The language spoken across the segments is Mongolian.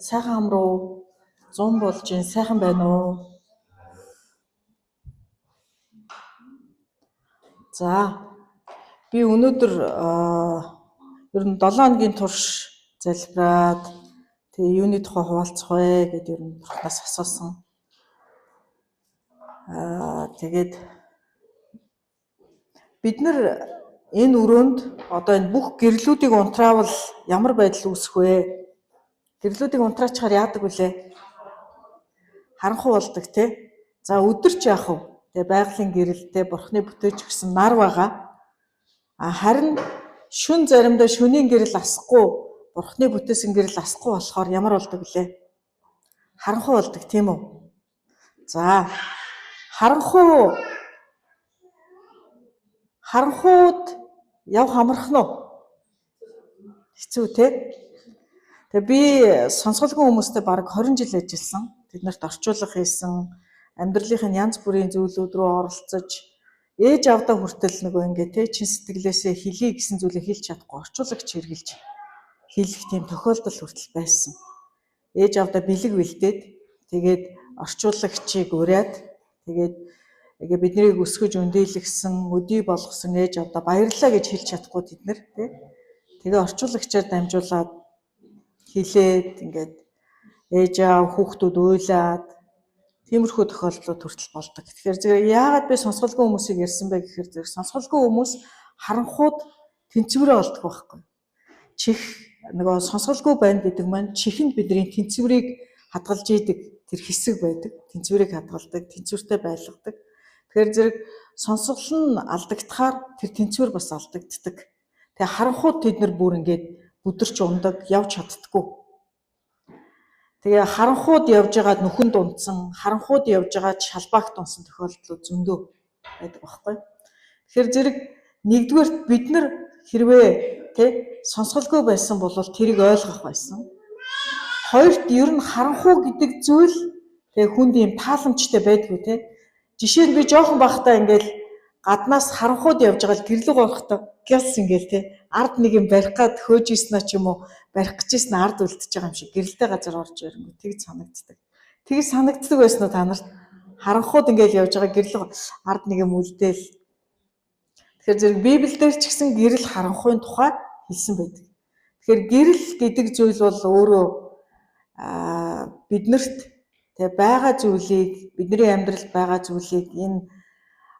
Сайхан ам руу 100 болж ин сайхан байна уу? За би өнөөдөр ер нь 7 хоногийн турш залбираад тэгээ юуны тухай хуваалцах вэ гэдээ ер нь бурхнаас асуусан. Тэгээд бид нар энэ өрөөнд одоо энэ бүх гэрлүүдийг унтраавал ямар байдал үүсэх вэ? Гэрлүүдийг унтраачаар яадаг вүлээ? Харанхуй болдог тий. За өдөрч яах вэ? Тэгээ байгалийн гэрэлтэй бурхны бүтээж гисэн нар байгаа. Харин шүн заримдаа шөнийн гэрэл асахгүй, бурхны бүтээсэн гэрэл асахгүй болохоор ямар болдог вүлээ? Харанхуй болдог тийм үү? За харанхууд явах амархан уу? Хэцүү тий. Тэгээ би сонсголгүй хүмүүстэй бараг 20 жил ажилласан. Тэднэрт орчуулга хийсэн, амьдралын янз бүрийн зүйлүүд рүү оролцож, ээж авдаа хүртэл нөгөө ингээ тий чин сэтгэлээсээ хэлье гэсэн зүйлээ хэлж чадахгүй орчуулагч хэрглэж хэлэх тийм тохиолдол хүртэл байсан. Ээж авдаа бэлэг бэлдээд тэгээд орчуулагчийг ураад тэгээд ингээ биднийг өсгөж өндийлгсэн, өдий болгосон ээж авдаа баярлалаа гэж хэлж чадахгүй тэд нар тий. Тэгээ орчуулагчаар дамжуулаад хэлээд ингээд ээж аав хүүхдүүд уйлаад тиймэрхүү тохиолдлууд хүртэл болдог. Тэгэхээр зэрэг яагаад би сонсголгүй хүмүүсийг ярьсан бэ гэхээр зэрэг сонсголгүй хүмүүс харанхууд тэнцвэрээ олдох байхгүй. Чих нөгөө сонсголгүй байна гэдэг маань чихэнд бидний тэнцвэрийг хадгалж идэг тэр хэсэг байдаг. Тэнцвэрийг хадгалдаг, тэнцвэртэй байлгадаг. Тэгэхээр зэрэг сонсгол нь алдагдахаар тэр тэнцвэр бас алдагддаг. Тэгээ харанхууд тэд нар бүр ингээд бүдэрч ундаг, явж чаддаггүй. Тэгээ харанхууд явж байгаад нүхэнд унтсан, харанхууд явж байгаад шалбаагт унсан тохиолдлууд зөндөө байдаг байхгүй. Тэгэхээр зэрэг нэгдүгээр бид нар хэрвээ тий сонсголгүй байсан бол тэрийг ойлгох байсан. Хоёрт ер нь харанхуу гэдэг зүйл тэгээ хүнд ийм тааламжтай байдгүй тий. Жишээ нь би жоохон бахтаа ингээл гаднаас харанхууд явж байгаа л гэрлэг орохдоо гялс ингээл тий ард нэг юм барих гад хөөж ийснэ ч юм уу барих гэж ийснэ ард үлдчихэж байгаа юм шиг гэрэлтэй газар орж ирэнгүү тэгж санагддаг. Тэгж санагддаг байсан уу та нарт? Харанхууд ингээл явж байгаа гэрлэг ард нэг юм үлдээл. Тэгэхээр зэрэг Библиэлд ч гэсэн гэрэл харанхуйн тухай хэлсэн байдаг. Тэгэхээр гэрэл гэдэг зүйл бол өөрөө биднэрт тэгээ байгаа зүйлийг бидний амьдралд байгаа зүйлийг энэ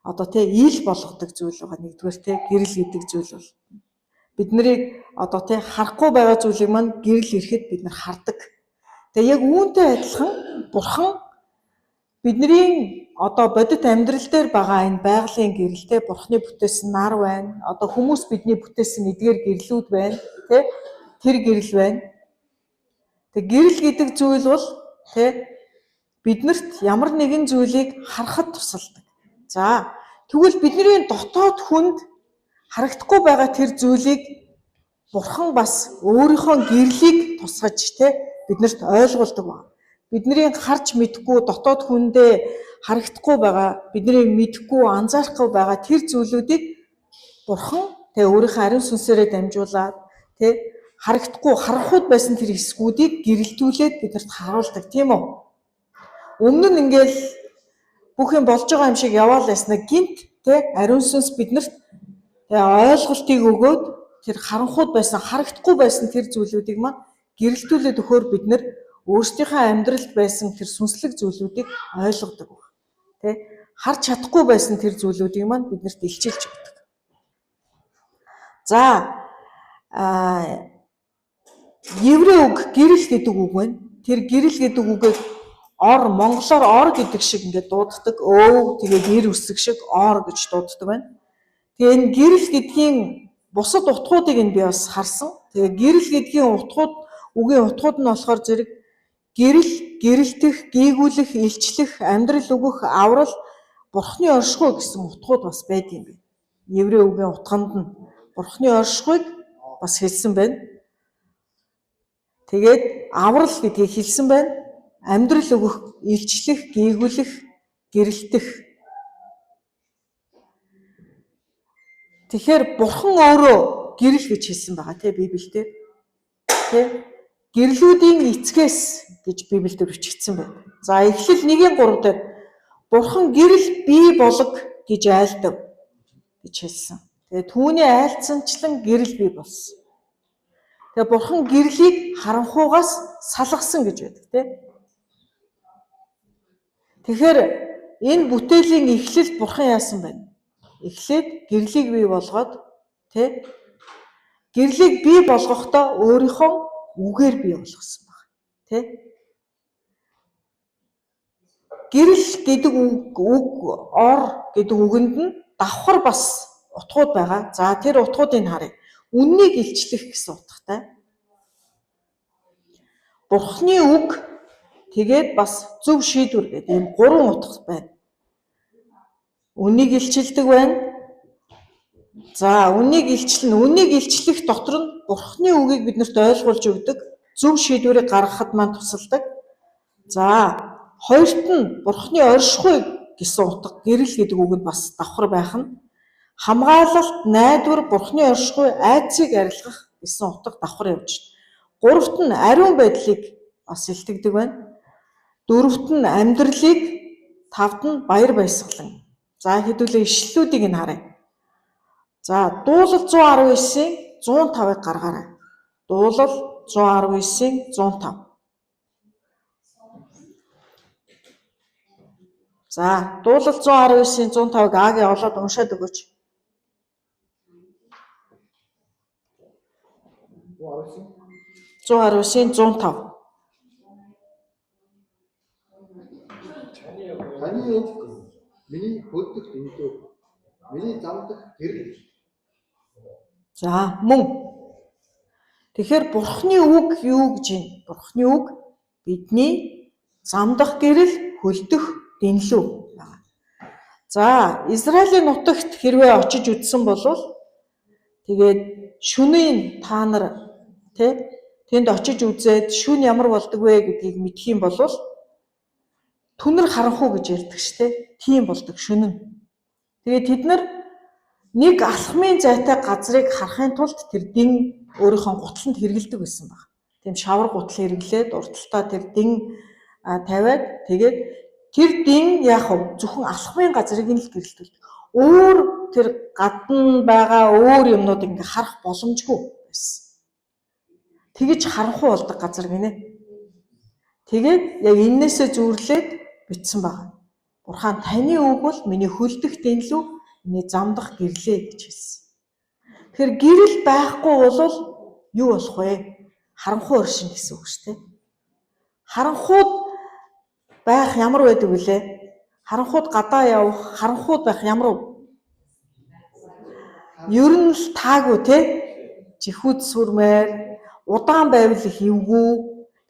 одоо тий ил болгодог зүйл байгаа нэгдүгээр тий гэрэл гэдэг зүйл бол биднийг одоо тий харахгүй байгаа зүйлийг маань гэрэл ирэхэд бид нар хардаг. Тэгээ яг үүнтэй адилхан бурхан бидний одоо бодит амьдрал дээр байгаа энэ байгалийн гэрэлтэй бурхны бүтээсэн нар байна. Одоо хүмүүс бидний бүтээсэн эдгээр гэрлүүд байна тий тэр гэрэл байна. Тэг гэрэл гэдэг зүйл бол тий биднэрт ямар нэгэн зүйлийг харахад тусалдаг. За тэгвэл бидний дотоод хүнд харагдахгүй байгаа тэр зүйлийг бурхан бас өөрийнхөө гэрлийг тусгаж те биднэрт ойлгуулдаг байна. Бидний харж мэдхгүй дотоод хүндээ харагдахгүй байгаа, бидний мэдхгүй анзаарахгүй байгаа тэр зүйлүүдийг бурхан те өөрийнхөө ариун сүнсээрээ дамжуулаад те харагдахгүй харанхуйд байсан тэр хэсгүүдийг гэрэлтүүлээд биднэрт харуулдаг тийм үү? Өмнө нь ингээл бүх юм болж байгаа юм шиг яваал яснаа гинт те ариун сүнс биднэрт ойлголтыг өгөөд тэр харанхуйд байсан харагдахгүй байсан тэр зүйлүүдийг маань гэрэлтүүлээд өгөхөөр бид нар өөрсдийнхөө амьдралд байсан тэр сүнслэг зүйлүүдийг ойлгодог баг. Тэ харж чадахгүй байсан тэр зүйлүүдийг маань биднэрт илчилж өгдөг. За еврей үг гэрэл гэдэг үг байна. Тэр гэрэл гэдэг үгийг монголоор ор гэдэг шиг ингээд дууддаг. Тэгээд ир үсэг шиг ор гэж дууддаг байна. Тэгээ энэ гэрэл гэдгийн бусад утгуудыг нь би бас харсан. Тэгээ гэрэл гэдгийн үгийн утгууд нь болохоор зэрэг гэрэл, гэрэлтэх, гээгүүлэх, илчлэх, амьдрал өгөх, аврал, бурхны оршихуй гэсэн утгууд бас байдаг юм байна. Еврей үгийн утганд нь бурхны оршихуйг бас хэлсэн байна. Тэгээд аврал гэдгийг хэлсэн байна. Амьдрал өгөх, илчлэх, гээгүүлэх, гэрэлтэх. Тэгэхээр бурхан өөрөө гэрэл гэж хэлсэн байгаа тий Библиэлд. Тий гэрлүүдийн эцгээс гэж Библиэд бичигдсэн байна. За Эхлэл 1:3 дээр Бурхан гэрэл бий болог гэж айлдав гэж хэлсэн. Тэгээ түүний айлцсанчлан гэрэл бий болсон. Тэгээ Бурхан гэрлийг харанхуугаас салгасан гэж байдаг тийм. Тэгэхээр энэ бүтээлийн эхлэлд Бурхан яасан байна? Эхлээд гэрлийг бий болгоод тийм гэрлийг бий болгохдоо өөрийнхөө үгээр бий болгосон байна. Тийм. Гэрэл гэдэг үг ор гэдэг үгэнд нь давхар бас утгууд байгаа. За тэр утгуудыг харъя. Үннийг илчлэх гэсэн утгатай. Бурхны үг тэгээд бас зөв шийдвэр гэдэг ийм гурван утга байна. Үннийг илчилдэг байна. За үннийг илчлэх дотор нь Бурхны үгийг биднэрт ойлгуулж өгдөг, зөв шийдвэрийг гаргахад маань тусалдаг. За хоёрт нь Бурхны оршихуй гэсэн утга, гэрэл гэдэг үгэнд бас давхар байх нь хамгаалалт, найдвар, Бурхны оршихуй, айдсыг арилгах гэсэн утга давхар явж байна. Гуравт нь ариун байдлыг бас илтгэдэг байна. Дөрөвт нь амьдралыг, тавд нь баяр баясгалан. За хэдүүлээ ишлэлүүдийг нь харъя. За дуулал 119-ийн 105-ыг гаргаарай. Дуулал 119-ийн 105. За дуулал 119-ийн 105-ыг Агийн олоод уншаад өгөөч. 119-ийн 105. Таны үг миний хөдөлгөх дэндүү. Миний замдах гэрэл. За мөн. Тэгэхээр Бурхны үг юу гэж юм? Бурхны үг бидний замдах гэрэл, хөлдөх дэнлүү байна. За Израилийн нутагт хэрвээ очиж үзсэн бол тэгээд шөнийн та нар тэнд очиж үзээд шүн ямар болдог вэ гэдгийг мэдэх юм бол түнэр харанхуй гэж ярьдаг штэ. Тийм болдог шүн нь. Тэгээд тэд нар нэг алхмын зайтай газрыг харахын тулд тэр дин өөрийнхөө гутланд хэрэгэлдэг байсан баг. Тийм шавар гутал хэрэглээд урталтаа тэр дин тавиад тэгээд тэр дин яг зөвхөн алхмын газрыг нь л гэрэлтүүлдэг. Өөр тэр гадна байгаа өөр юмнууд ингээ харах боломжгүй байсан. Тэгэж харанхуй болдог газар гинэ. Тэгээд яг энээсээ зүүрлээд бичсэн байна. Бурхан таны үг бол миний хөлдөх дэнлүү, миний замдах гэрлээ гэж хэлсэн. Тэгэхээр гэрэл байхгүй бол юу болох вэ? Харанхуй оршин гэсэн үг шүү дээ. Харанхууд байх ямар байдаг вүлээ? Харанхууд гадаа явах, харанхууд байх ямар вэ? Ер нь л таагүй те. Жихүүд сүрмээр, удаан байвал их эвгүй.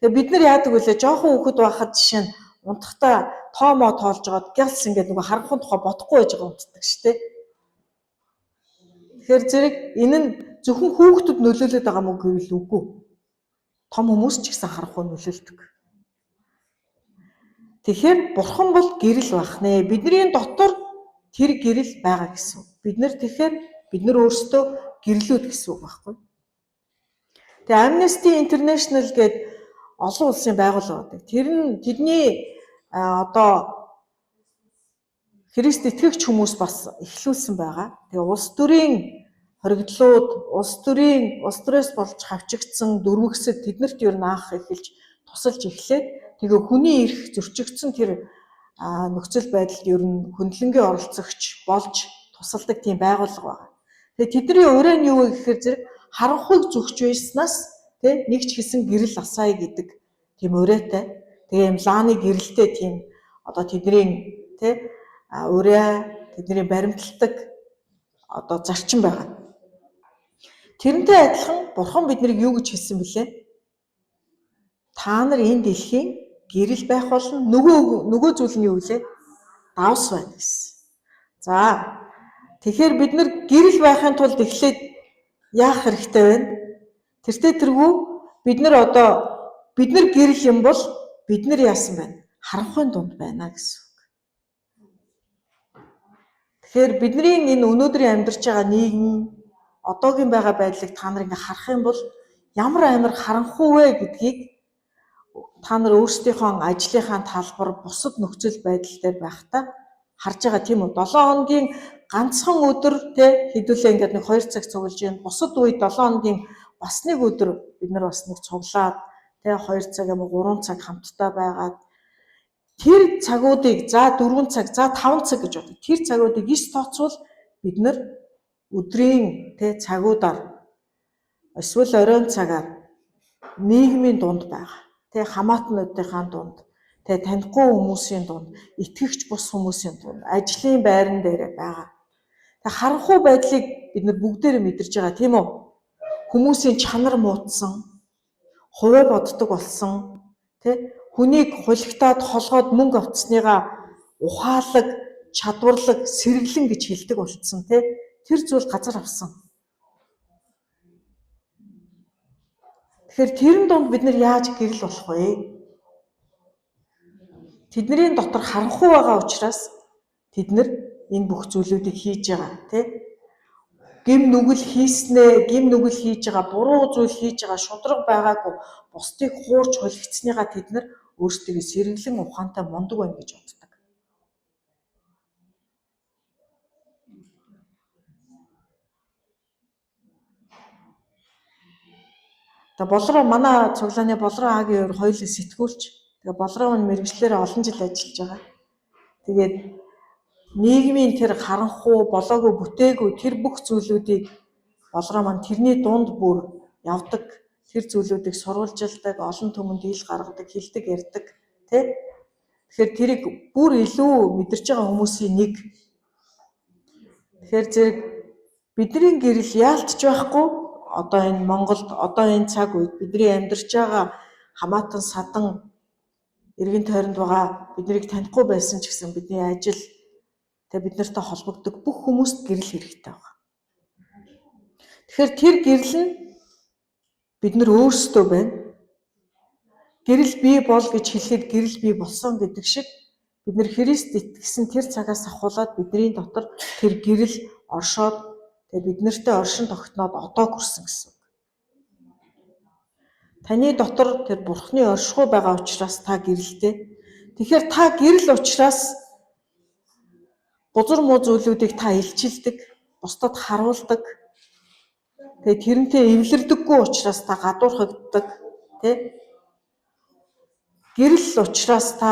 Тэгээ бид нар яадаг вүлээ? Жохон хүүхэд байхад жишээ нь унтахтаа тоомоо тоолж жоод гялс ингээд нөгөө харанхуй тухай бодохгүй байж байгаа унтдаг шүү дээ. Тэгэхээр зэрэг энэ нь зөвхөн хүүхдүүд нөлөөлөд байгаа мөн гэвэл үгүй. Том хүмүүс ч гэсэн харанхуй нөлөөлдөг. Тэгэхээр Бурхан бол гэрэл байх нэ. Бидний дотор тэр гэрэл байгаа гэсэн. Бид нар тэгэхээр бид нар өөрсдөө гэрлүүд гэсэн үг байхгүй. Тэгээ Amnesty International гэдэг олон улсын байгууллага байдаг. Тэр нь тэдний одоо Христ итгэгч хүмүүс бас эхлүүлсэн байгаа. Тэгээ улс төрийн хоригдлууд, улс төрөөс болж хавчигдсан дөрвөгсөд тэднэрт ер нь анх эхэлж тусалж эхлээд тэгээ хүний эрх зөрчигдсөн тэр нөхцөл байдалд ер нь хөндлөнгийн оролцогч болж тусалдаг тийм байгууллага байна. Тэгээ тэдний ураа нь юу вэ гэхээр зэрэг харанхуйг зөвч байснаас нэг ч хэсэн гэрэл асаая гэдэг тийм ураатай. Тэгээ юм лааны гэрэлтэй тийм одоо тэдний ураа тэдний баримталдаг одоо зарчим байгаа. Тэрнтэй адилхан Бурхан биднийг юу гэж хэлсэн бэлээ? Та нар энэ дэлхийн гэрэл байх болно. Нөгөө зүйл нь юу вэ? Давс байна гэсэн. За тэгэхээр бид нар гэрэл байхын тулд эхлээд яах хэрэгтэй вэ? Тэртээ тэргүй бид нар гэрэл юм бол бид нар яасан байна? Харанхуйн дунд байна гэсэн үг. Тэгэхээр бидний энэ өнөөдрийн амьдарч байгаа нийгэм одоогийн байгаа байдлыг та нар ингээ харах юм бол ямар амар харанхуй вэ гэдгийг та нар өөрсдийнхөө ажлынхаа талбар бусад нөхцөл байдал дээр байхдаа харж байгаа тийм үү? 7 хоногийн ганцхан өдөр те хэдүүлээ ингээд нэг 2 цаг цуглаж юм. Бусад үед 7 хоногийн бас нэг өдөр бид нар бас нэг цуглаад те 2 цаг юм уу 3 цаг хамтдаа байгаад тэр цагуудыг за 4 цаг, за 5 цаг гэж боддог. Тэр цагуудыг 9 тооцвол бид нар өдрийн те цагуудаар эсвэл оройн цагаар нийгмийн дунд байгаа. Тэ хамаатнуудынхаа дунд, тэ танихгүй хүмүүсийн дунд, итгэгч бус хүмүүсийн дунд, ажлын байран дээр байгаа. Тэ харанхуй байдлыг бид нар бүгдээрээ мэдэрч байгаа тийм үү? Хүмүүсийн чанар муудсан, хувиа боддог болсон, тэ хүнийг хулигтаад холгоод мөнгө авцсныгаа ухаалаг, чадварлаг, сэргэлэн гэж хэлдэг болцсон, тэ тэр зүйл газар авсан. Тэгэхээр тэрэн донд бид нар яаж гэрэл болох вэ? Тэдний дотор харанхуй байгаа учраас тэд нар энэ бүх зүйлүүдийг хийж байгаа, тий? Гим нүгэл хийснээ, гим нүгэл хийж байгаа, буруу зүйл хийж байгаа, шудраг байгаагүй, бусдыг хуурч холигдсныгаа тэд нар өөрсдөө сэргэлэн ухаантай мундаг байна гэж боддог. Болроо манай цуглааны Болроо Агийн өөр хоёулаа сэтгүүлч. Тэгээ Болроо нь мэргэжлэрээ олон жил ажиллаж байгаа. Тэгээд нийгмийн тэр харанхуй, болоогүй, бүтээгүй тэр бүх зүйлүүдийг Болроо маань тэрний дунд бүр явдаг. Тэр зүйлүүдийг сурвалжилдаг, олон түмэнд ил гаргадаг, хэлдэг, ярьдаг, тий? Тэгэхээр тэрийг бүр илүү мэдэрч байгаа хүмүүсийн нэг. Тэгэхээр зэрэг бидний гэрэл яалтч байхгүй одоо энэ Монголд одоо энэ цаг үед бидний амьдарч байгаа хамаатан садан эргэн тойронд байгаа биднийг танихгүй байсан ч гэсэн бидний ажил тэгээ бид нартай холбогддог бүх хүмүүст гэрэл хэрэгтэй байна. Тэгэхээр тэр гэрэл нь бид нар өөрсдөө байна. Гэрэл бий бол гэж хэлэхэд гэрэл бий болсон гэдэг шиг бид нар Христ итгэсэн тэр цагаас ахуулаад бидний дотор тэр гэрэл оршоод тэгээ бид нартай оршин тогтноод одоо хүрсэн гэсэн үг. Таны дотор тэр Бурхны оршихуй байгаа учраас та гэрэлтэй. Тэгэхээр та гэрэл учраас бузар муу зүйлүүдийг та илчилдэг, бусдад харуулдаг. Тэгээ тэрнтэй эвлэрдэггүй учраас та гадуурхагддаг, тий? Гэрэл учраас та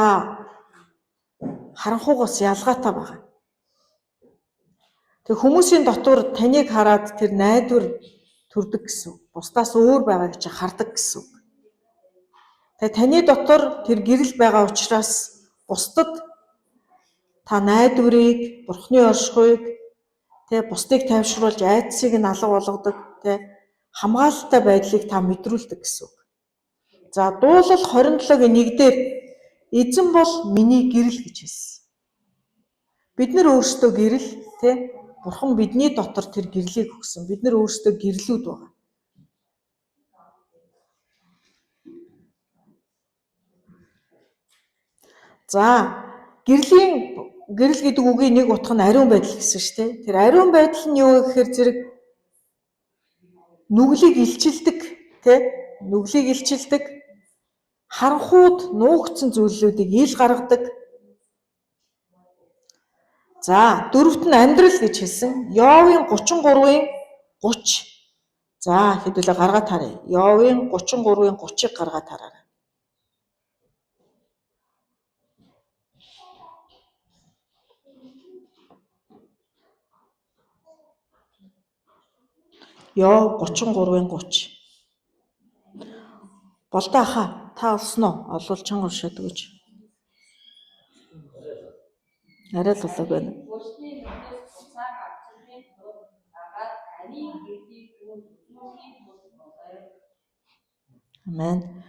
харанхуйгаас ялгаатай байгаа. Тэг хүмүүсийн дотор таныг хараад тэр найдвар төрдөг гэсэн үг. Бусдаас өөр байгаа гэж хардаг гэсэн үг. Тэг таны дотор тэр гэрэл байгаа учраас бусдад та найдварыг, Бурхны оршихуйг, тэг бусдыг тайвшруулж айдсыг нь алга болгодог, тэг хамгаалалтай байдлыг та мэдрүүлдэг гэсэн үг. За дуулал 27-гийн 1-дээр эзэн бол миний гэрэл гэж хэлсэн. Бид нар өөрсдөө гэрэл, тий? Бурхан бидний дотор тэр гэрлийг өгсөн. Бид нар өөрсдөө гэрлүүд байгаа. За, гэрэл гэдэг үгийн нэг утга нь ариун байдал гэсэн шүү дээ. Тэр ариун байдал нь юу гэхээр зэрэг нүглийг илчилдэг, тий? Нүглийг илчилдэг, харанхууд нуугдсан зүйлүүдийг ил гаргадаг. За, дөрөвт нь амьдрал гэж хэлсэн. Йовын 33-ийн 30. За, хэдүүлээ гаргаад таръя. Йовын 33-ийн 30-ыг гаргаад тараарай. Йов 33-ийн 30. Болдоо аха, та олсноо? Олвол чанга уншаад өгөөч. Арай л болоог байна. Амен.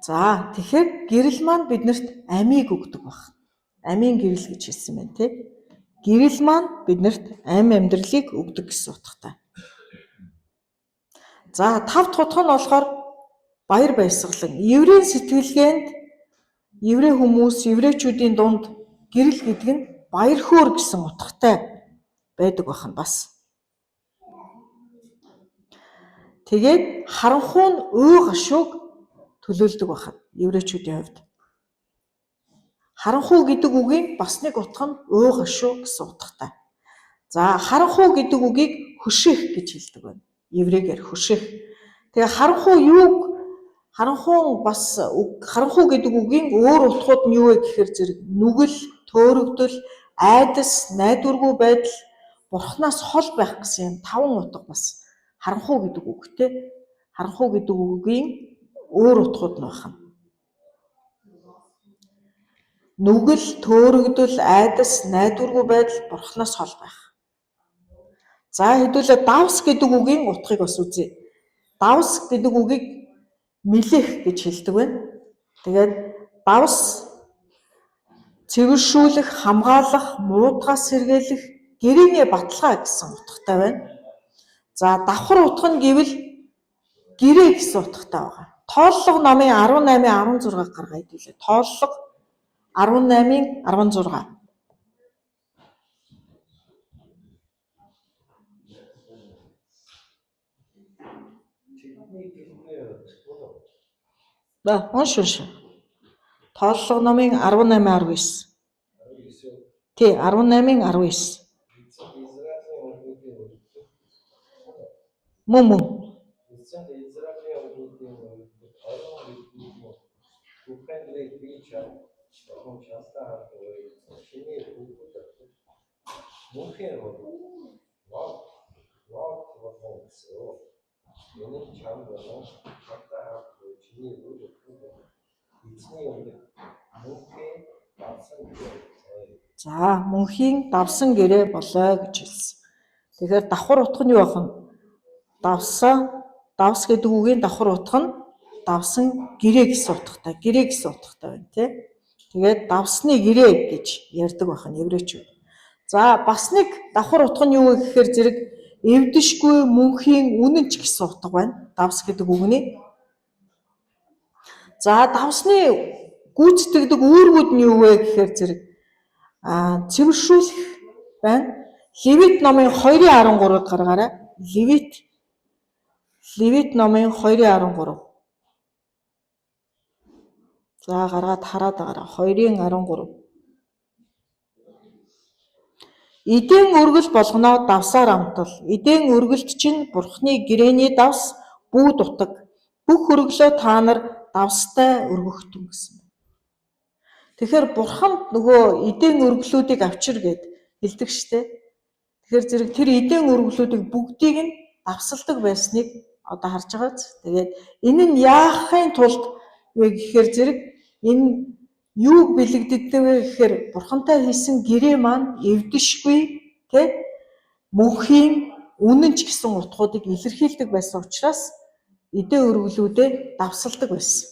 За, тэгэхээр гэрэл маань биднэрт амийг өгдөг баг. Амийн гэрэл гэж хэлсэн байна, тий? Гэрэл маань биднэрт амьдралыг өгдөг гэсэн утгатай. За, 5 дахь утга нь болохоор баяр баясгалан. Еврейн сэтгэлгээнд еврей хүмүүс, еврейчүүдийн дунд гэрэл гэдэг нь баяр хөөр гэсэн утгатай байдаг бахан бас. Тэгээд харанхуй нь үй гашууг төлөөлдөг байна. Еврейчүүдийн хувьд. Харанхуй гэдэг үгийн бас нэг утга нь үй гашуу гэсэн утгатай. За харанхуй гэдэг үгийг хөших гэж хэлдэг байна. Еврейгээр хөших. Тэгээ харанхуй гэдэг үгийн өөр утгууд нь юу вэ гэхээр зэрэг нүгэл, төөрөгдөл, айдас, найдваргүй байдал, бурхнаас хол байх гэсэн юм 5 утга бас харанхуй гэдэг үгтэй. Харанхуй гэдэг үгийн өөр утгууд нь байна. Нүгэл, төөрөгдөл, айдас, найдваргүй байдал, бурхнаас хол байх. За хэдүүлээ давс гэдэг үгийн утгыг бас үзье. Давс гэдэг үгийг мэлэх гэж хэлдэг байна. Тэгээд давс цэвэршүүлэх, хамгаалах, муудгаас сэргийлэх, гэрээний баталгаа гэсэн утгатай байна. За давхар утга нь гэвэл гэрээ гэсэн утгатай байгаа. Тооллого номын 18:16 гаргаа хэдүүлээ. Тооллого 18:16. Унш. Тооллого номын 18:19. Тий, 18:19. Мөн. За мөнхийн давсан гэрээ болоо гэж хэлсэн. Тэгэхээр давхар утга нь юу байх вэ? Давс гэдэг үгийн давхар утга нь давсан гэрээ гэсэн утгатай. Гэрээ гэсэн утгатай байна тий. Тэгээд давсны гэрээ гэж ярьдаг байна еврейчүүд. За бас нэг давхар утга нь юу вэ гэхээр зэрэг эвдэшгүй мөнхийн үнэнч гэсэн утга байна. Давс гэдэг үгний. За давсны гүйцэтгэдэг үүргүүд нь юу вэ гэхээр зэрэг цэвэршүүлэх байна. Левит номын 2:13-д гаргаарай. Левит номын 2:13. За гаргаад хараад байгаарай. 2:13. Эдийн өргөл болгоноо давсаар амтал. Эдийн өргөлт чинь бурхны гэрээний давс бүү дутаг. Бүх өргөлөө та нар давстай өргөхтөн гэсэн. Тэгэхээр бурханд нөгөө эдийн өргөлүүдийг авчир гэд хэлдэг штэ. Тэгэхээр зэрэг тэр эдийн өргөлүүдийг бүгдийг нь давсалдаг байсныг одоо харж байгаа биз. Тэгээд энэ нь яахын тулд вэ гэхээр зэрэг энэ юуг бэлэгддэг вэ гэхээр бурхантай хийсэн гэрээ маань эвдэшгүй тий мөнхийн үнэнч гэсэн утгуудыг илэрхийлдэг байсан учраас эдийн өргөлүүдэд давсалдаг байсан.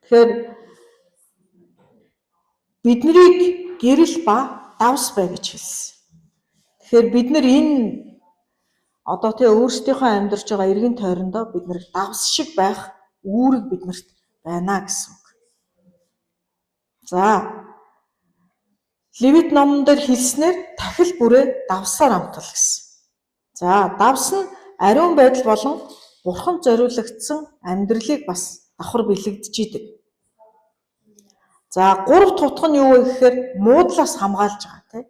Тэгэхээр биднийг гэрэл ба давс бай гэж хэлсэн. Тэгэхээр бид нар энэ одоо тий өөрсдийнхөө амьдарч байгаа эргэн тойрондоо бид нар давс шиг байх үүрэг биднэрт байна гэсэн үг. За Левит номон дээр хэлснээр дахил бүрээ давсаар амтал гэсэн. За давс нь ариун байдал болон бурханд зориулагдсан амьдралыг бас давхар бэлэгдэж идэг. За 3 дахь утга нь юу вэ гэхээр муудлаас хамгаалж байгаа тий.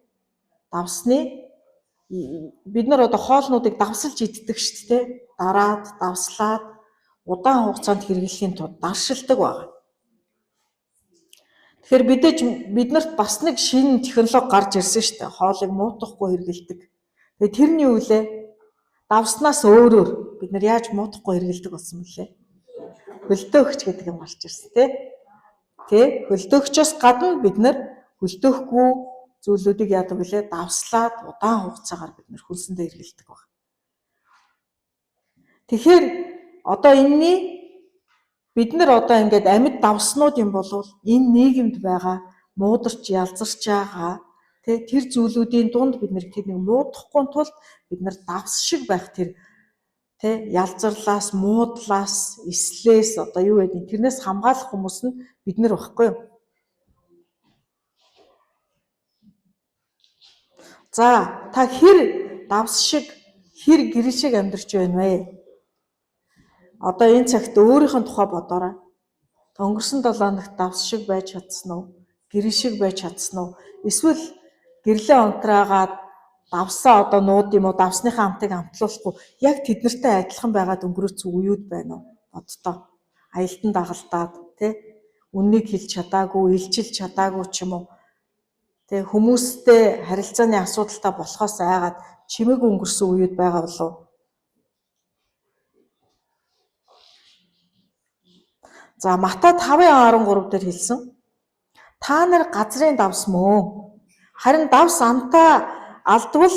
Давсны бид нар одоо хоолнуудыг давсалж иддэг шүү дээ. Дараад, давслаад удаан хугацаанд хэрэглэхийн тулд даршилдаг байна. Тэгэхээр биднэрт бас нэг шинэ технологи гарч ирсэн шүү дээ. Хоолыг муутгахгүй хэрэглэдэг. Тэгээ тэрний үлээ давснаас өөрөөр бид нар яаж муутгахгүй хэрэглэдэг болсон бэлээ? Хөлдөөгч гэдэг юм гарч ирсэн тий. Тэ хөлдөөгчөөс гадна бид нар хөлдөөхгүй зүйлүүдийг яадаг вүлээ? Давслаад удаан хугацаагаар бид нар хөлсөндөө хэрэглэдэг байна. Тэгэхээр одоо бид нар одоо ингээд амьд давснууд юм болвол энэ нийгэмд байгаа муударч ялзарч байгаа тэр зүйлүүдийн дунд бид нэг муудахгүй тулд бид нар давс шиг байх тэр ялзарлаас, муудлаас, эслээс одоо юу гэдэг тэрнээс хамгаалах хүмүүс нь бид нар байхгүй юу? За та хэр давс шиг хэр гэрэл шиг амьдарч байна вэ? Одоо энэ цагт өөрийнхөө тухай бодоорой. Өнгөрсөн 7 хоногт давс шиг байж чадсан уу? Гэрэл шиг байж чадсан уу? Эсвэл гэрлээ онтраагаад давсаа одоо нууд юм уу? Давсныхаа амтыг амтлуулахгүй яг тэднэртэй адилхан байгаад өнгөрөөцсөн үеуд байна уу? Бодтоо. Аялдан дагалдаад үннийг хэлж чадаагүй, илчилж чадаагүй ч юм уу? Хүмүүстэй харилцааны асуудалтай болохоос айгаад чимээг өнгөрсөн үеуд байгаа болов. За Матай 5:13 дээр хэлсэн. Та нар газрын давс мөн. Харин давс амтаа алдвал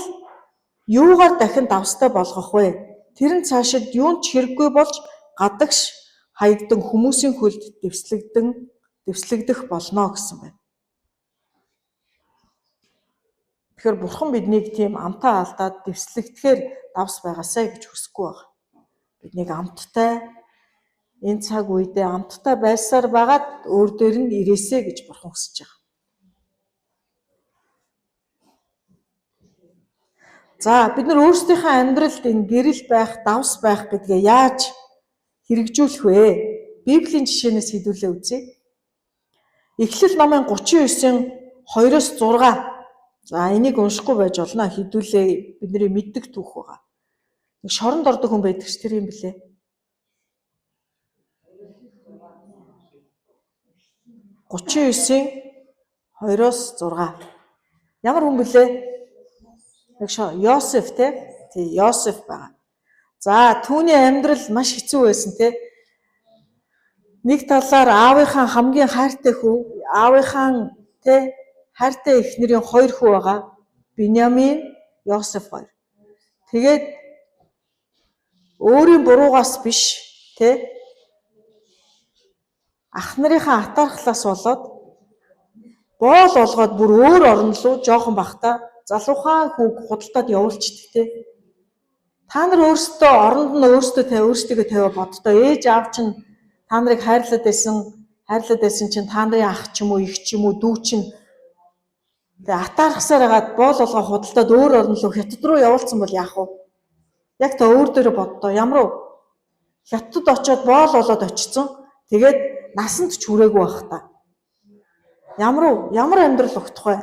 юугаар дахин давстай болгох вэ? Тэр нь цаашид юунд ч хэрэггүй болж гадагш хаягдан хүмүүсийн хөлд дэвслэгдэх болно гэсэн байна. Тэгэхээр Бурхан биднийг тийм амтаа алдаад дэвслэгдэхээр давс байгаасай гэж хүсэхгүй байна. Биднийг амттай энэ цаг үедээ амттай байсаар байгаад өөр дээр нь ирээсэй гэж Бурхан хүсэж байгаа. За бид нар өөрсдийнхөө амьдралд энэ гэрэл байх, давс байх гэдгээ яаж хэрэгжүүлэх вэ? Библийн жишээнээс хэдүүлээ үзье. Эхлэл номын 39:2-6. За энийг уншихгүй байж болно. Хэдүүлээ бидний мэддэг түүх байгаа. Нэг шоронд ордог хүн байдаг ч тэр юм блэ. Ямар хүн блэ? Йосеф Йосеф байгаа. За түүний амьдрал маш хэцүү байсан Нэг талаар аавынхаа хамгийн хайртай хүү, аавынхаа хайртай эхнэрийн 2 хүү байгаа. Биньямин, Йосеф хоёр. Тэгээд өөрийн буруугаас биш ах нарынхаа атаархлаас болоод боол олгоод бүр өөр орн руу жоохон бахта залуухан хүүг худалдаад явуулчихдаг Та нар өөрсдөө оронд нь өөрсдөө өөрсдийгөө тавиа боддоо. Ээж аав чинь та нарыг хайрлаад байсан чинь та нарын ах ч юм уу, их ч юм уу, дүү чинь атаархсаар хагаад боол олгоо худалдаад өөр орн руу хятад руу явуулсан бол яах вэ? Яг та өөр дээрээ боддоо. Ямар уу? Хятад очиод боол олоод очсон. Тэгээд насанд ч хүрээгүй байх та. Ямар амьдрал өгдөх вэ?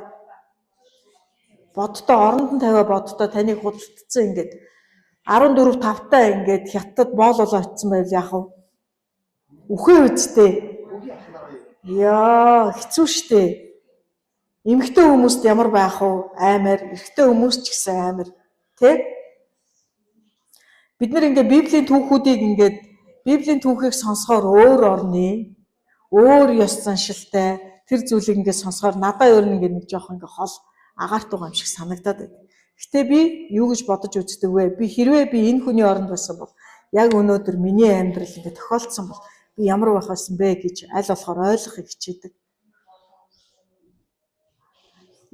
Боддоо оронд нь тавиа боддоо таныг худалдсан ингээд 14-5 ингээд хятад боол олоо очсон байвал яах вэ? Үхээ үсттэй. Яа, хэцүү шттэ. Эмэгтэй хүмүүст ямар байх вэ? Аймаар, эрэгтэй хүмүүс ч гэсэн аймаар. Бид нар ингээд Библийн түүхийг сонсохоор өөр орны, өөр ёс заншилтай тэр зүйлийг ингээд сонсохоор надад өөр нэг жоох ингээд хол агаарт байгаа юм шиг санагдаад байна. Гэтэ би юу гэж бодож үздэг вэ? Хэрвээ би энэ хүний оронд байсан бол яг өнөөдөр миний амьдрал ингээд тохиолдсон бол би ямар байх байсан бэ гэж аль болохоор ойлгохыг хичээдэг.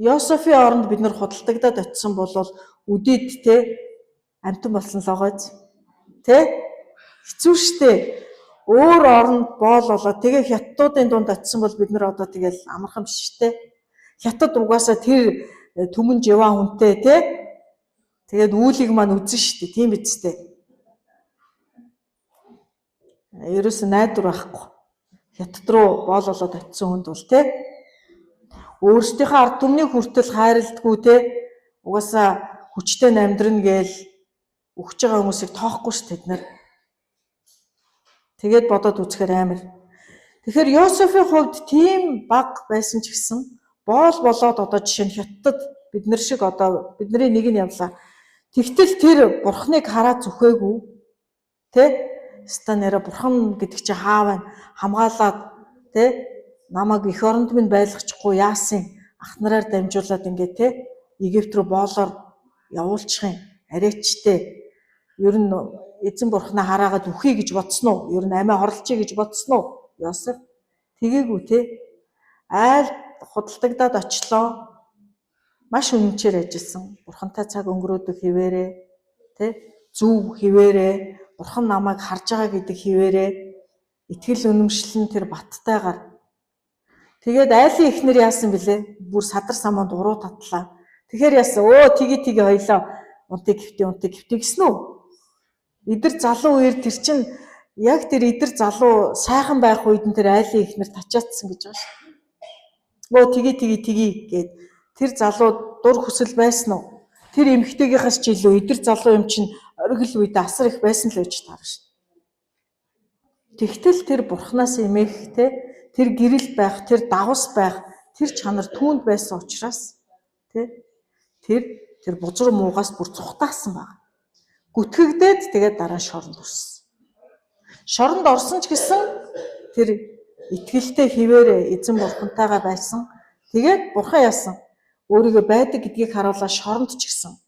Йосефийн оронд бид нар худалдагдаад очисон бол үдээд амтан болсон л байгаа биз. Хэцүү шттэ. Өөр оронд боол олоо тэгээ хятадуудын дунд очисон бол бид нар одоо тэгэл амархан биш шттэ. Хятад угаасаа тэр түмэн живаа хүнтэй тэгээд үүлийг маань үзэн шттэ. Тийм биз дээ. Ерөөсөө найдвар байхгүй. Хятад руу боол олоод очисон хүнд бол өөрсдийнхөө ард түмний хүртэл хайрладгүй угаасаа хүчтэй амьдрна гээл өгч байгаа хүмүүсийг тоохгүй ш тэд нар. Тэгээд бодоод үзэхээр амар. Тэгэхээр Йосефийн хувьд тийм баг байсан ч гэсэн боол болоод одоо жишээ нь хятад бид нар шиг одоо бидний нэг нь явлаа. Тэгтэл тэр бурхныг хараа зүхээгүй станера бурхан гэдэг чи хаа байна? Хамгаалаад намайг эх оронд минь байлгачихгүй яасан ах нараар дамжуулаад ингээд Египт рүү боолоор явуулчих юм. Арайчтэй. Ер нь эзэн бурхнаа хараагаад үхий гэж бодсон уу? Ер нь амиа хорлолцъя гэж бодсон уу? Йосеф тэгээгүй айл худалдагдаад очлоо. Маш үнэнчээр ажилласан. Бурхантай цаг өнгөрөөдөг хിവэрээ зөв хിവэрээ бурхан намайг харж байгаа гэдэг хിവэрээ итгэл үнэмшлэн тэр баттайгаар тэгээд айлын ихнэр яасан бэлээ? Бүр садар саманд уруу татлаа. Тэгэхээр яасан? Тгий хоёлоо унтыг гэвтээ гэсэн үү? Идэр залуу үеэр тэр чинь яг тэр идэр залуу сайхан байх үед нь тэр айлын ихнэр тачаатсан гэж байгаа шүү. Мөө тгий гэд тэр залуу дур хүсэл байсан уу? Тэр эмэгтэйгийнхаас ч илүү идэр залуу юм чинь оргил үед асар их байсан л байж таарна шүү. Тэгтэл тэр бурхнаас эмээх тэр гэрэл байх, тэр давс байх, тэр чанар түүнд байсан учраас тэр бузар муугаас бүр цухтаасан баг. Гүтгэгдээд тэгээд дараа нь шоронд орсон. Шоронд орсон ч гэсэн тэр итгэлтэй хിവэрэ эзэн бурхантайгаа байсан. Тэгээд бурхан яасан? Өөрийгөө байдаг гэдгийг харуулаад шоронд ч гэсэн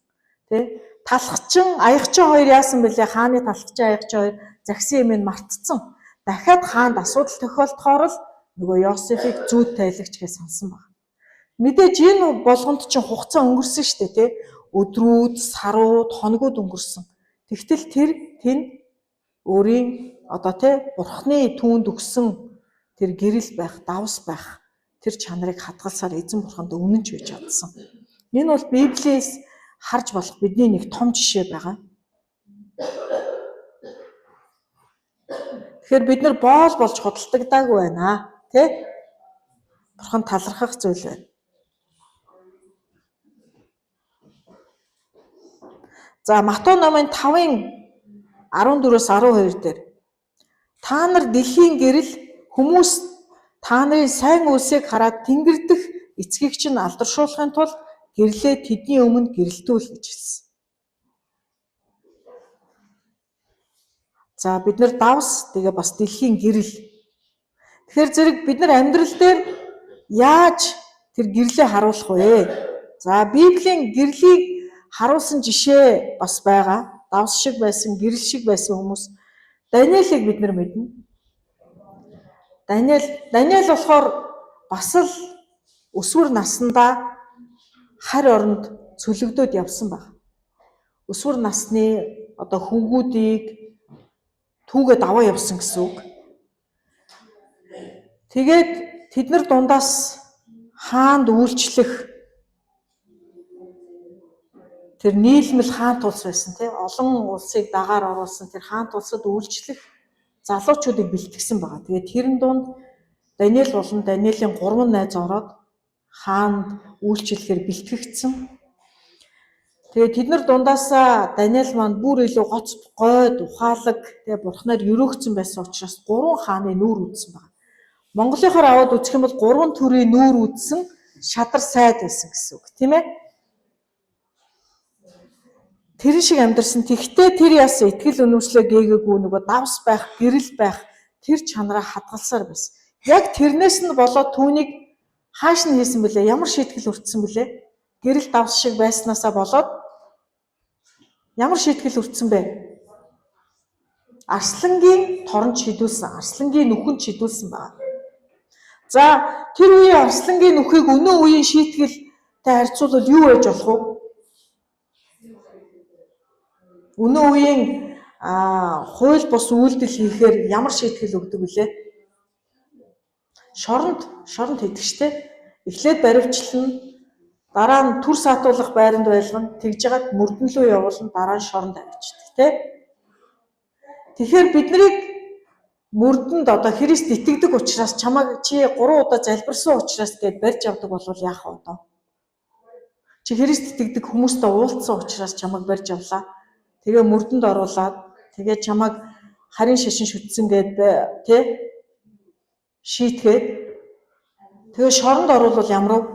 талхчин, аягчин хоёр яасан бэлээ? Хааны талхчин, аягчин хоёр загсан юм нь мартцсан. Дахиад хаанд асуудал тохиолдохоор л нөгөө Йосефийг зүйд тайлагч гэж сансан баг. Мэдээж энэ болгонд чинь хугацаа өнгөрсөн шүү дээ, өдрүүд, сарууд, хоногуд өнгөрсөн. Тэгтэл тэр өөрийн бурхны түүнд өгсөн тэр гэрэл байх, давс байх тэр чанарыг хадгалсаар эзэн бурханд өмнө ч байж чадсан. Энэ бол Библиэс харж болох бидний нэг том жишээ байгаа. Тэгэхээр бид нар боол болж худалдагдаагүй байна, Бурхан талархах зүйл байна. За Матай номын 5:14-12 дээр та нар дэлхийн гэрэл хүмүүс та нарын сайн үлсийг хараад тэнгэр дэх эцгийг чинь алдаршуулахын тулд гэрлээ тэдний өмнө гэрэлтүүл гэж хэлсэн. За бид нар давс тэгээ бас дэлхийн гэрэл. Тэгэхээр зэрэг бид нар амьдрал дээр яаж тэр гэрлээ харуулах вэ? За Библийн гэрлийг харуулсан жишээ бас байгаа. Давс шиг байсан, гэрэл шиг байсан хүмүүс. Даниэлийг бид нар мэднэ. Даниэл болохоор бас л өсвөр наснда харь оронд цөлөгдөөд явсан баг. Өсвөр насны хөвгүүдийг түүгээд аваа явсан гэсэн үг. Тэгээд тэднэр дундаас хаанд үйлчлэх тэр нийлмэл хаант улс байсан, олон улсыг дагаар оруулсан тэр хаант улсад үйлчлэх залуучуудыг бэлтгэсэн байгаа. Тэгээд тэрэн дунд Даниэл болон Даниэлийн 3 найз ороод хаанд үйлчлэхээр бэлтгэгдсэн. Тэгээд тэднэр дундаасаа Даниэл маань бүр илүү гоц гойд ухаалаг бурхнаар өрөөгцөн байсан учраас 3 хааны нүүр үзсэн байна. Монголынхоор аваад үзэх юм бол 3 төрлийн нүүр үзсэн шадар сайд байсан гэсэн үг, тийм ээ? Тэр шиг амьдарсан. Тэгтээ тэр яасан итгэл үнэмшлээ гээгээгүй нөгөө давс байх, гэрэл байх тэр чанараа хадгалсаар байсан. Яг тэрнээс нь болоод түүнийг хааш нь хийсэн бэлээ? Ямар шийтгэл өртсөн бэлээ? Гэрэл давс шиг байснаасаа болоод ямар шийтгэл өртсөн бэ? Арслангийн торонд шидүүлсэн, арслангийн нүхэнд шидүүлсэн байна. За тэр үеийн арслангийн нүхийг өнөө үеийн шийтгэлтэй харьцуулбал юу байж болох вэ? Өнөө үеийн хууль бус үйлдэл хийхээр ямар шийтгэл өгдөг вүлээ? Шоронд хийдэг штэ. Эхлээд баривчлан, дараа нь түр саатуулах байранд байлгана, тэгж яагаад мөрдөн рүү явуулна, дараа нь шоронд авчдаг, Тэгэхээр бид нарыг мөрдөнд Христ итгэдэг учраас чамайг чи 3 удаа залбирсан учраас гээд барьж авдаг бол яах вэ? Чи Христ итгэдэг хүмүүстэй уулзсан учраас чамайг барьж авлаа. Тэгээ мөрдөнд оруулаад тэгээ чамайг харин шашин шүтсэн гээд шийтгээд тэгээ шоронд оруулвал ямар вэ?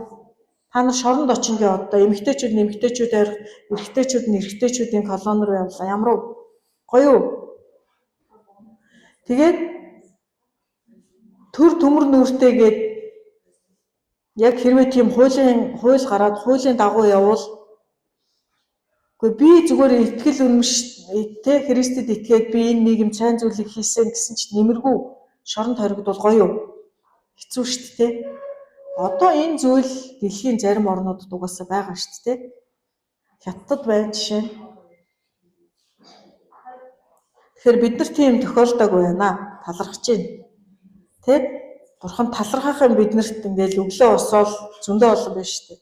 Та нар шоронд очино гээ эмэгтэйчүүд нь эмэгтэйчүүд арих, эрэгтэйчүүд нь эрэгтэйчүүдийн колони руу явлаа. Ямар вэ? Гоё юу? Тэгээд төр төмөр нүртэйгээд яг хэрвээ тийм хууль гараад хуулийн дагуу явбал би зүгээр итгэл үнэмштэй Христэд итгээд би энэ нийгэм сайн зүйлийг хийсэн гэсэн чинь нэмэргүй шоронд хоригдвол гоё юу? Хэцүү шүү дээ. Одоо энэ зүйл дэлхийн зарим орнуудад угаасаа байгаа шүү дээ. Хятад байна жишээ. Тэгэхээр бид нар тийм тохиолдоогүй байна. Талархаж байна. Бурхан талархах юм биднэрт ингээл өглөө босоод зөндөө олон байна шүү дээ.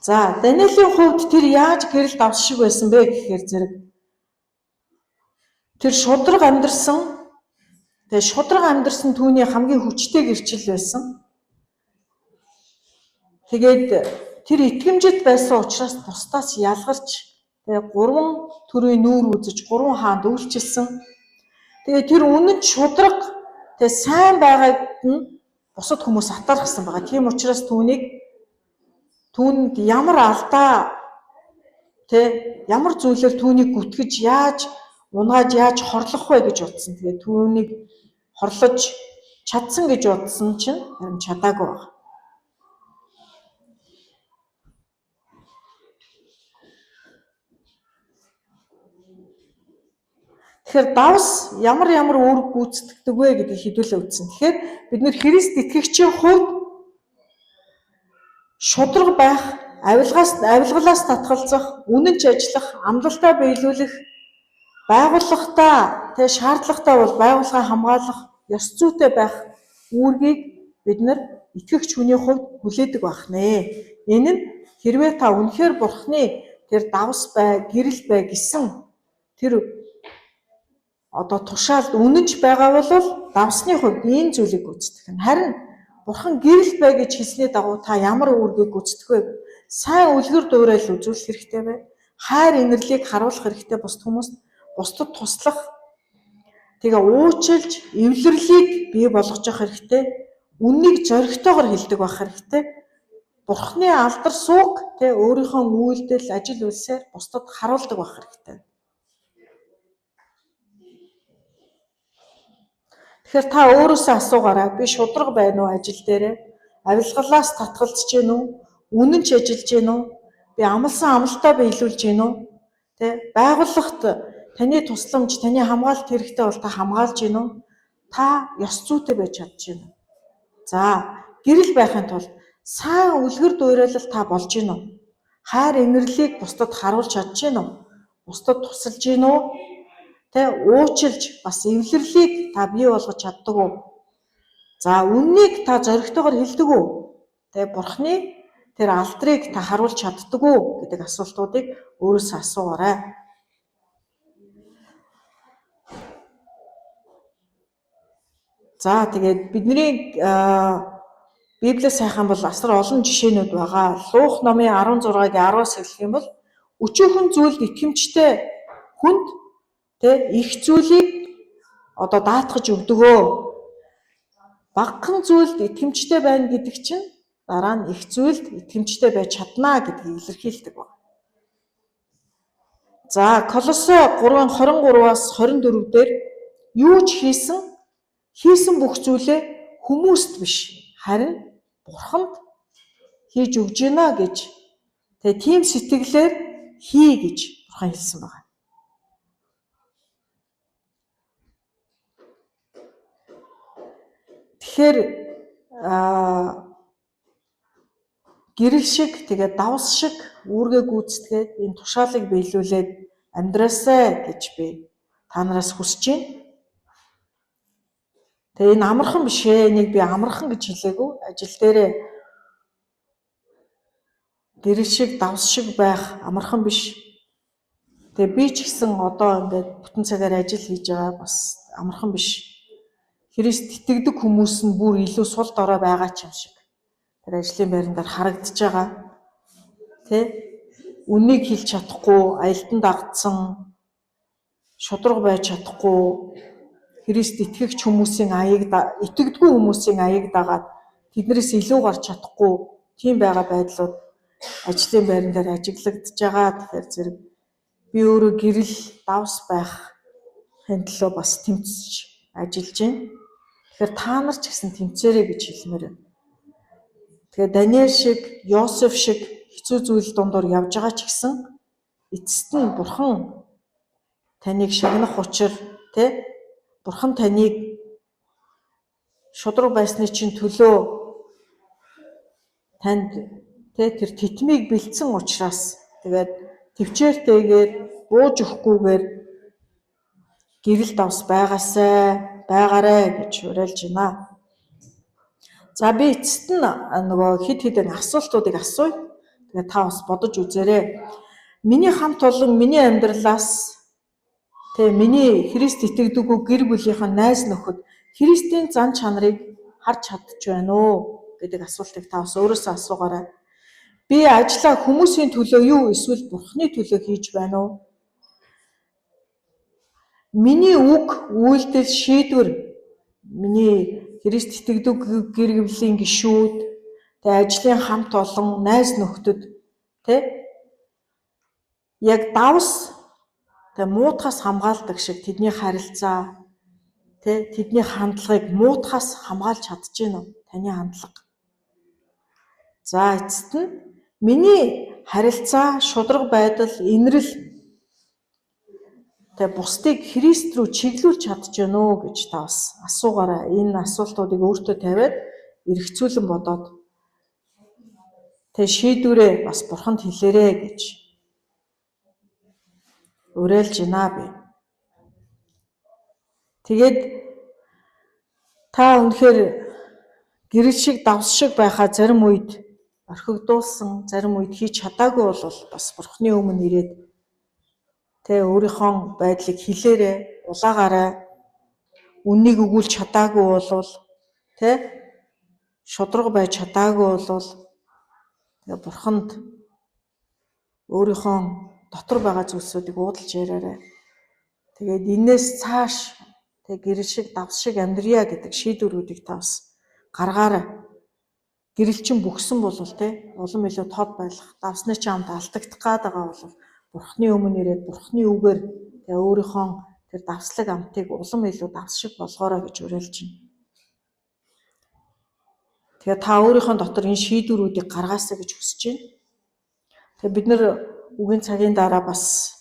За, Даниэлийн хувьд тэр яаж гэрэл давс шиг байсан бэ гэхээр зэрэг тэр шудраг амьдарсан. Тэгээ шудраг амьдарсан түүний хамгийн хүчтэй гэрчил байсан. Тэгээд тэр итгэмжид байсан учраас бусдаас ялгарч тэгээ 3 төрлийн нүүр үзэж 3 хаанд үйлчилсэн. Тэгээ тэр үнэн шудраг тэгээ сайн байгаад нь бусад хүмүүс атаархсан байгаа. Тийм учраас түүнд ямар алдаа ямар зүйлээр түүнийг гүтгэж яаж унгааж яаж хорлох вэ гэж утсан. Тэгээ түүнийг хорлож чадсан гэж утсан чинь харин чадаагүй байна. Тэгэхээр давс ямар үүрэг гүйцэтгэдэг вэ гэдгийг хэдүүлээ үзсэн. Тэгэхээр бид нэр Христ итгэгчийн хувьд шудраг байх, авилгалаас татгалзах, үнэнч ажиллах, амлалтаа биелүүлэх, байгууллагатаа шаардлагатай бол байгууллагаа хамгаалах, ёс зүйтэй байх үүргийг бид нар итгэгч хүний хувьд хүлээдэг байх нэ. Энэ нь хэрвээ та үнэхээр Бурхны тэр давс бай, гэрэл бай гэсэн тэр тушаалд үнэнч байгаа бол давсны хувьд энэ зүйлийг гүйцэтгэх. Харин Бурхан гэрэл бай гэж хэлсний дагуу та ямар үүргийг гүйцэтгэх вэ? Сайн үлгэр дуурайл үзүүлэх хэрэгтэй бай. Хайр инэрлийг харуулах хэрэгтэй бусад хүмүүст, бусдад туслах. Тэгээ уучлж, эвлэрлийг бий болгож явах хэрэгтэй. Үннийг зоригтойгоор хэлдэг байх хэрэгтэй. Бурхны алдар сууг өөрийнхөө үйлдэл, ажил үйлсээр бусдад харуулдаг байх хэрэгтэй. Тэгэхээр та өөрөөсөө асуугаарай. Би шудраг байна уу ажил дээрээ? Авилгалаас татгалзаж гин үү? Үнэнч ажиллаж гин үү? Би амлсан амлалтаа биелүүлж гин үү? Байгууллагт таны тусламж, таны хамгаалалт хэрэгтэй бол та хамгаалж гин үү? Та ёс зүйтэй байж чадж гин үү? За, гэрэл байхын тулд сайн үлгэр дуурайлал та болж гин үү? Хайр инэрлийг бусдад харуулж чадж гин үү? Бусдад тусалж гин үү? Уучлж бас эвлэрлийг та бий болгож чаддаг уу? За, үннийг та зоригтойгоор хэлдэг үү? Бурхны тэр алдрыг та харуулж чаддаг уу гэдэг асуултуудыг өөрөөсөө асуугаарай. За, тэгээд бидний Библиэс хайхын бол асар олон жишээнүүд байгаа. Луух номын 16-гийн 10-аас эхлэх юм бол өчүүхэн зүйлд итгэмжтэй хүнд их зүйлийг даатгаж өгдөгөө. Багахан зүйлд итгэмжтэй байна гэдэг чинь дараа нь их зүйлд итгэмжтэй байж чаднаа гэдгийг илэрхийлдэг байна. За, Колосой 3:23-аас 24 дээр юу ч хийсэн бүх зүйлээ хүмүүст биш, харин Бурханд хийж өгж гинэ гэж тийм сэтгэлээр хий гэж Бурхан хэлсэн байна. Тэгэхээр гэрэл шиг тэгээд давс шиг үүргээ гүйцэтгээд энэ тушаалыг биелүүлээд амьдраасай гэж би та нараас хүсэж байна. Тэгээ энэ амархан биш ээ. Энийг би амархан гэж хэлээгүй. Ажил дээрээ гэрэл шиг давс шиг байх амархан биш. Тэгээ би ч гэсэн ингээд бүтэн цагаар ажил хийж байгаа бас амархан биш. Христ итгэдэг хүмүүс нь бүр илүү сул дорой байгаа ч юм шиг. Тэр ажлын байран дээр харагдаж байгаа. Үнийг хэлж чадахгүй, аялдан дагдсан, шудраг байж чадахгүй, Христ итгэгч хүмүүсийн итгэдэггүй хүмүүсийн аяг дагаад тэднээс илүү гарч чадахгүй тийм байгаа байдлууд ажлын байран дээр ажиглагдж байгаа. Тэгэхээр зэрэг би өөрөө гэрэл давс байхын төлөө бас тэмцэж ажиллаж байна. Тэгэхээр та нар ч гэсэн тэмцээрэй гэж хэлмээр байна. Тэгэхээр Даниэл шиг, Йосеф шиг хэцүү зүйл дундуур явж байгаа ч гэсэн эцэст нь Бурхан таныг шагнах учир Бурхан таныг шудраг байсны чинь төлөө танд тэр титмийг бэлдсэн учраас тэгээд төвчээртэйгээр бууж өгөхгүйгээр гэрэл давс байгаарэ гэж уриалж байна. За, би эцэст нь хид хідэн асуултуудыг асууя. Тэгээ та бас бодож үзээрэй. Миний хамт олон миний амьдралаас тэгээ миний Христ итгэдэггүй гэр бүлийнхэн найз нөхөд Христийн зан чанарыг харж чадж байна уу гэдэг асуултыг та бас өөрөөсөө асуугаарай. Би ажиллаа хүмүүсийн төлөө юу эсвэл Бурхны төлөө хийж байна уу? Миний үг, үйлдэл, шийдвэр миний Христ итгэдэг гэр бүлийн гишүүд, тэгээ ажлын хамт олон найз нөхдөд яг давс муутахаас хамгаалдаг шиг тэдний харилцаа тэдний хандлагыг муутахаас хамгаалж чадж байна уу? Таны хандлага. За эцэст нь миний харилцаа, шударга байдал, инрэл бусдыг Христ рүү чиглүүлж чадж байна уу гэж та бас асуугаарай. Энэ асуултуудыг өөртөө тавиад эргцүүлэн бодоод шийдвэрээ бас Бурханд хэлээрэй гэж уриалж байна би. Тэгээд та үнэхээр гэрэл шиг, давс шиг байхаа зарим үед орхигдуулсан, зарим үед хийж чадаагүй бол бас Бурхны өмнө ирээд өөрийнхөө байдлыг хэлээрэй, улаагаарай. Үннийг өгүүлж чадаагүй бол шудраг байж чадаагүй бол Бурханд өөрийнхөө дотор байгаа зүйлсүүдийг уудалж яриарай. Тэгээд энээс цааш гэрэл шиг, давс шиг амьдрья гэдэг шийдвэрүүдийг та бас гаргаарай. Гэрэл чинь бүгсэн бол улам илүү тод байх, давсны чамд алдагдах гээд байгаа бол Бурхны өмнө ирээд Бурхны үгээр өөрийнхөө тэр давслаг амтыг улам илүү давс шиг болгоорой гэж уриалж байна. Тэгээ та өөрийнхөө дотор энэ шийдвэрүүдийг гаргаасаа гэж хүсэж байна. Тэгээ бид нар үгийн цагийн дараа бас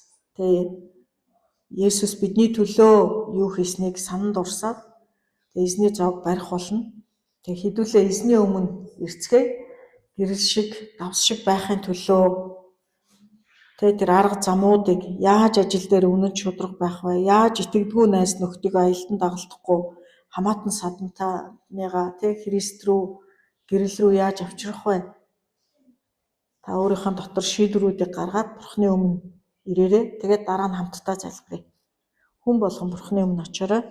Есүс бидний төлөө юу хийснийг сананд урсаад эзний зоог барих болно. Тэгээ хэдүүлээ эзний өмнө ирцгээе. Гэрэл шиг, давс шиг байхын төлөө тэр арга замуудыг яаж ажил дээр үнэн шудраг байх вэ? Яаж итгэдэггүй найз нөхдийг аялдан дагалдахгүй хамаатан садантайгаа Христ рүү, гэрэл рүү яаж авчрах вэ? Та өөрийнхөө дотор шийдвэрүүдийг гаргаад Бурхны өмнө ирээрэй. Тэгээд дараа нь хамтдаа залбирая. Хүн болгон Бурхны өмнө очиорой.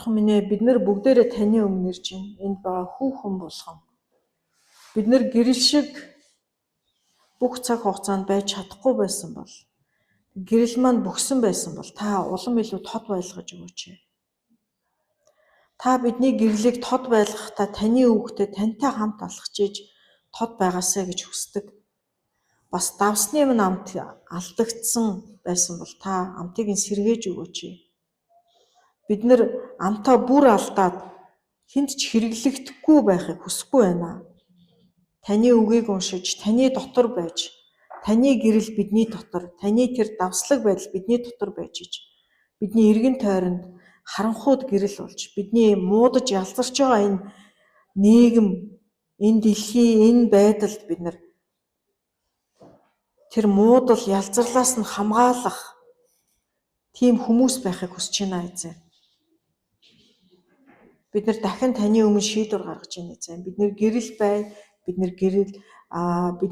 Бурхан минь ээ, бид нар бүгдээрээ таны өмнө ирж байна. Энд байгаа хүн болгон. Бид нар гэрэл шиг бүх цаг хугацаанд байж чадахгүй байсан бол, гэрэл маань бүгсэн байсан бол та улам илүү тод байлгаж өгөөч. Та бидний гэрлийг тод байлгахдаа таны үгтэй тантай хамт алхаж иж тод байгаасаа гэж хүсдэг. Бас давсны өмнө амт алдагдсан байсан бол та амтыг нь сэргээж өгөөч. Бид нар амтаа бүр алдаад хүнд ч хэрэглэгдэхгүй байхыг хүсэхгүй байна. Таны үгийг уншиж, таны дотор байж, таны гэрэл бидний дотор, таны тэр давслаг байдал бидний дотор байж иж, бидний эргэн тойронд харанхуйд гэрэл болж, бидний муудаж ялзарч байгаа энэ нийгэм, энэ дэлхий, энэ байдалд бид нар тэр муудал ялзарлаас нь хамгаалах тийм хүмүүс байхыг хүсэж байна эзэн. Бид нар дахин таны өмнө шийдвэр гаргаж байна эзэн. Бид нар гэрэл бай, бид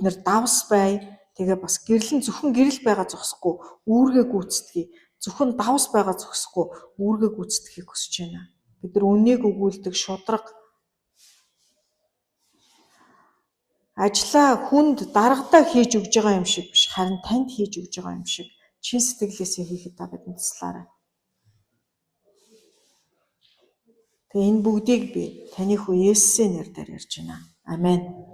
нар давс бай. Тэгээ бас гэрлэн зөвхөн гэрэл байгаа зогсохгүй үүргээ гүйцэтгэе. Зөвхөн давс байгаа зогсохгүй үүргээ гүйцэтгэхийг хүсэж байна. Бид нар үннийг өгүүлдэг шудраг ажлаа хүнд даргадаа хийж өгж байгаа юм шиг биш, харин танд хийж өгж байгаа юм шиг чин сэтгэлээсээ хийхэд та бидэнд туслаарай. Тэгээ энэ бүгдийг би таны хүү Есүсийн нэрээр ярьж байна. Амен.